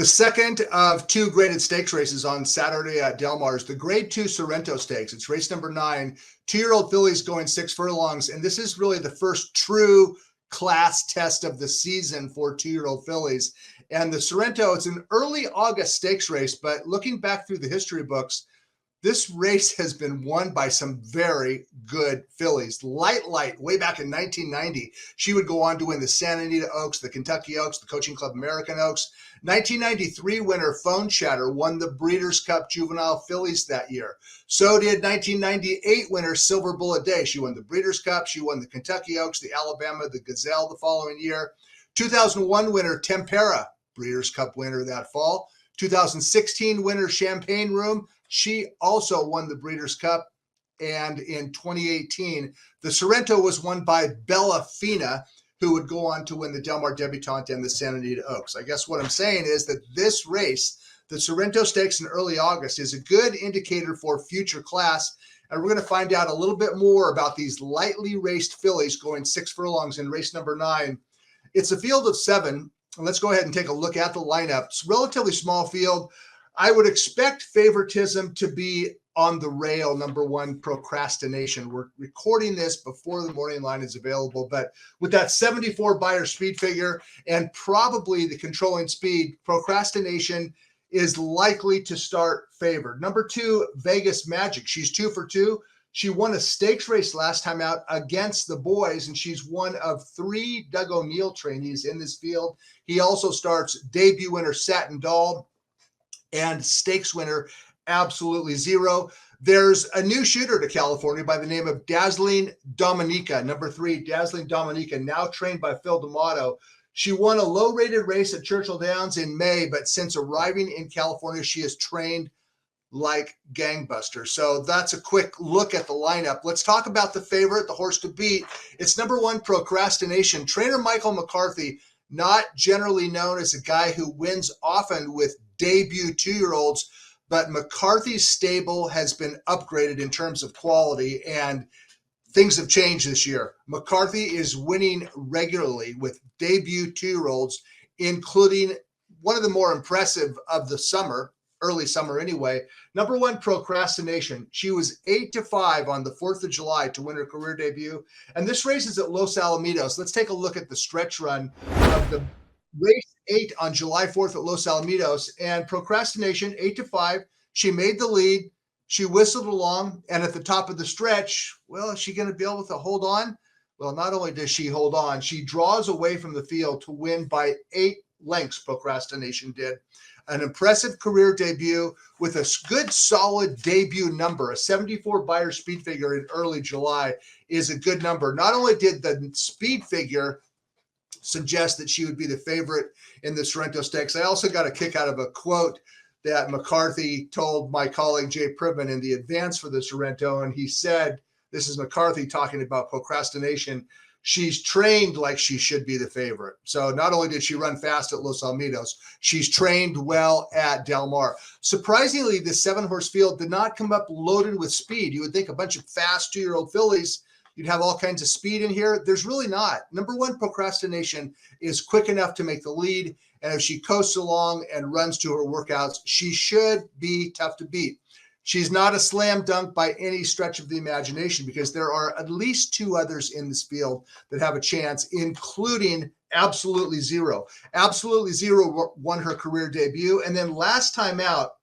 The second of two graded stakes races on Saturday at Del Mar is the Grade 2 Sorrento Stakes. It's race number 9, 2-year-old fillies going 6 furlongs, and this is really the first true class test of the season for 2-year-old fillies. And the Sorrento, it's an early August stakes race, but looking back through the history books, this race has been won by some very good fillies. Light, way back in 1990, she would go on to win the Santa Anita Oaks, the Kentucky Oaks, the Coaching Club American Oaks. 1993 winner Phone Chatter won the Breeders' Cup Juvenile Fillies that year. So did 1998 winner Silver Bullet Day. She won the Breeders' Cup. She won the Kentucky Oaks, the Alabama, the Gazelle the following year. 2001 winner Tempera, Breeders' Cup winner that fall. 2016 winner Champagne Room. She also won the Breeders' Cup. And in 2018, the Sorrento was won by Bella Fina, who would go on to win the Del Mar Debutante and the Santa Anita Oaks. I guess what I'm saying is that this race, the Sorrento Stakes in early August, is a good indicator for future class. And we're going to find out a little bit more about these lightly raced fillies going 6 furlongs in race number 9. It's a field of 7. Let's go ahead and take a look at the lineup. It's a relatively small field. I would expect favoritism to be on the rail, number 1, Procrastination. We're recording this before the morning line is available, but with that 74 Beyer speed figure and probably the controlling speed, Procrastination is likely to start favored. Number 2, Vegas Magic. She's 2 for 2. She won a stakes race last time out against the boys, and she's one of 3 Doug O'Neill trainees in this field. He also starts debut winner Satin Doll and stakes winner Absolutely Zero. There's a new shooter to California by the name of Dazzling Dominica, number 3, Dazzling Dominica, now trained by Phil D'Amato. She won a low-rated race at Churchill Downs in May, but since arriving in California, she has trained like gangbusters. So that's a quick look at the lineup. Let's talk about the favorite, the horse to beat. It's number 1, Procrastination. Trainer Michael McCarthy, not generally known as a guy who wins often with debut 2-year-olds, but McCarthy's stable has been upgraded in terms of quality, and things have changed this year. McCarthy is winning regularly with debut 2-year-olds, including one of the more impressive of the summer, early summer anyway. Number 1, Procrastination. She was 8-5 on the 4th of July to win her career debut. And this race is at Los Alamitos. Let's take a look at the stretch run of the race 8 on July 4th at Los Alamitos. And Procrastination, 8-5. She made the lead. She whistled along. And at the top of the stretch, well, is she going to be able to hold on? Well, not only does she hold on, she draws away from the field to win by 8 lengths, Procrastination did. An impressive career debut with a good, solid debut number. A 74 Beyer speed figure in early July is a good number. Not only did the speed figure suggest that she would be the favorite in the Sorrento Stakes, I also got a kick out of a quote that McCarthy told my colleague Jay Pribman in the advance for the Sorrento, and he said, this is McCarthy talking about Procrastination, she's trained like she should be the favorite. So not only did she run fast at Los Alamitos, she's trained well at Del Mar. Surprisingly, the 7-horse field did not come up loaded with speed. You would think a bunch of fast 2-year-old fillies, you'd have all kinds of speed in here. There's really not. Number 1, Procrastination is quick enough to make the lead. And if she coasts along and runs to her workouts, she should be tough to beat. She's not a slam dunk by any stretch of the imagination, because there are at least 2 others in this field that have a chance, including Absolutely Zero. Absolutely Zero won her career debut. And then last time out,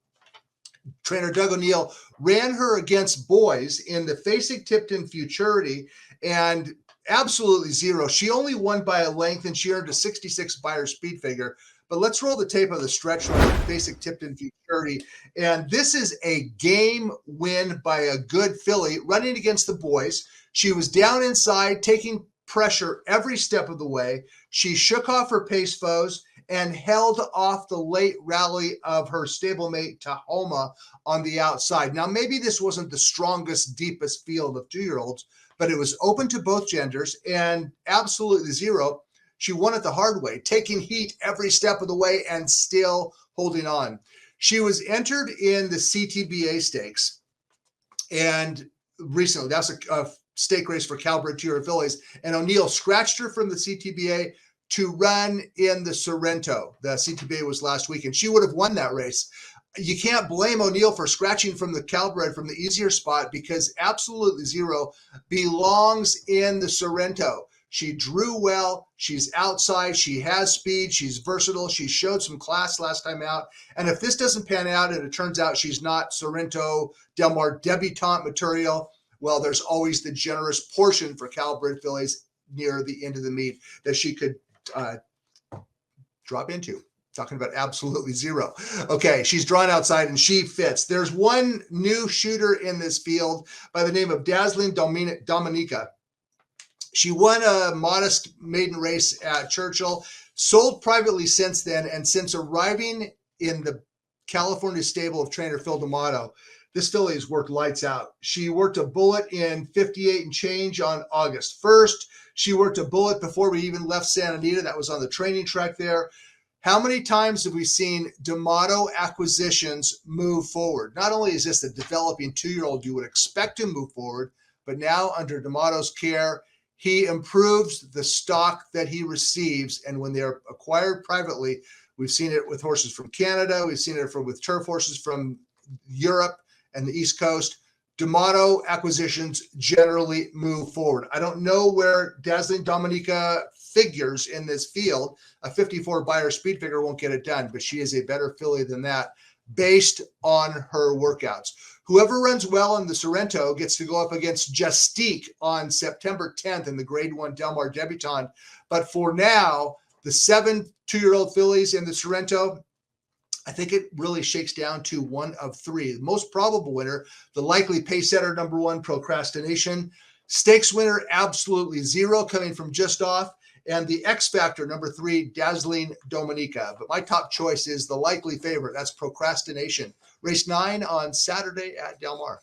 trainer Doug O'Neill ran her against boys in the Facing-Tipton Futurity, and Absolutely Zero, she only won by a length, and she earned a 66 Beyer speed figure. But let's roll the tape of the stretch run of Facing-Tipton Futurity. And this is a game win by a good filly running against the boys. She was down inside, taking pressure every step of the way. She shook off her pace foes and held off the late rally of her stablemate Tahoma on the outside. Now, maybe this wasn't the strongest, deepest field of 2-year-olds, but it was open to both genders, and Absolutely Zero, she won it the hard way, taking heat every step of the way and still holding on. She was entered in the CTBA stakes, and recently, that's a stake race for Calbred 2-year-old fillies, and O'Neill scratched her from the CTBA, to run in the Sorrento. The CTBA was last week, and she would have won that race. You can't blame O'Neill for scratching from the Calbred from the easier spot, because Absolutely Zero belongs in the Sorrento. She drew well. She's outside. She has speed. She's versatile. She showed some class last time out. And if this doesn't pan out and it turns out she's not Sorrento Del Mar debutante material, well, there's always the generous portion for Calbred fillies near the end of the meet that she could drop into. Talking about Absolutely Zero. Okay, she's drawn outside and she fits. There's one new shooter in this field by the name of Dazzling Dominica. She won a modest maiden race at Churchill, sold privately since then, and since arriving in the California stable of trainer Phil D'Amato, this filly has worked lights out. She worked a bullet in 58 and change on August 1st. She worked a bullet before we even left Santa Anita. That was on the training track there. How many times have we seen D'Amato acquisitions move forward? Not only is this a developing 2-year-old you would expect to move forward, but now under D'Amato's care, he improves the stock that he receives. And when they're acquired privately, we've seen it with horses from Canada. We've seen it with turf horses from Europe and the East Coast. D'Amato acquisitions generally move forward. I don't know where Dazzling Dominica figures in this field. A 54 Beyer speed figure won't get it done, but she is a better filly than that based on her workouts. Whoever runs well in the Sorrento gets to go up against Justique on September 10th in the Grade 1 Del Mar Debutante. But for now, the 7 2-year-old fillies in the Sorrento, I think it really shakes down to one of 3. The most probable winner, the likely pace setter, number 1, Procrastination. Stakes winner, Absolutely Zero, coming from just off. And the X Factor, number 3, Dazzling Dominica. But my top choice is the likely favorite. That's Procrastination. Race 9 on Saturday at Del Mar.